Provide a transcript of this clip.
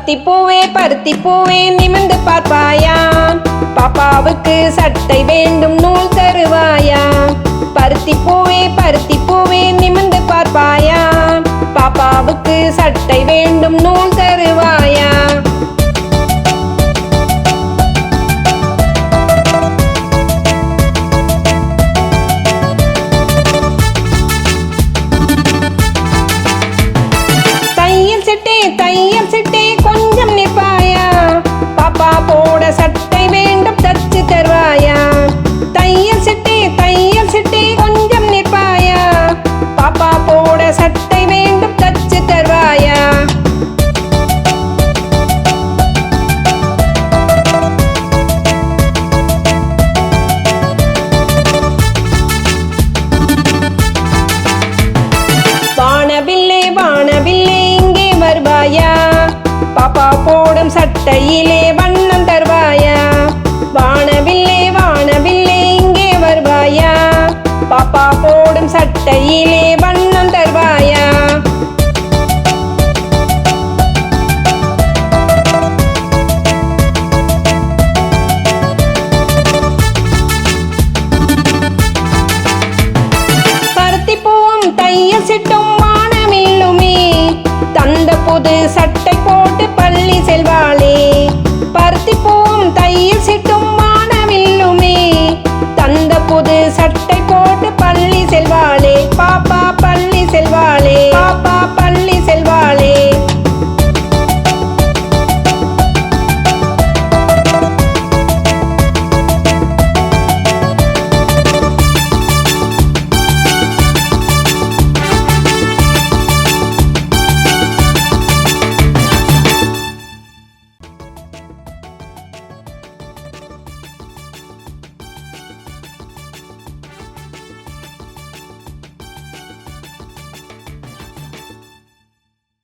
பருத்தி பூவே நிமிர்ந்து பார்ப்பாயா? பாப்பாவுக்கு சட்டை வேண்டும் நூல் தருவாயா? பருத்தி பூவே நிமிர்ந்து பார்ப்பாயா? பாப்பாவுக்கு சட்டை வேண்டும் நூல் தருவாயா? தையல் சிட்டே கொஞ்சம் நிற்பாயா? பாப்பா போட சட்டை வேண்டும் தச்சு தருவாயா? தையல் சிட்டே கொஞ்சம் நிற்பாயா? பாப்பா போட சட்டை வேண்டும் தச்சு தருவாயா? வானவில்லே இங்கே வருவாயா? பாப்பா போடும் சட்டையிலே வண்ணம் தருவாயா? வானவில்லே இங்கே வருவாயா? பாப்பா போடும் சட்டையிலே வண்ணம் தருவாயா? பருத்தி பூவும் தையல் சிட்டும் வானமில்லுமே தந்த புது சட்டை போட்டு பள்ளி செல்வாள்.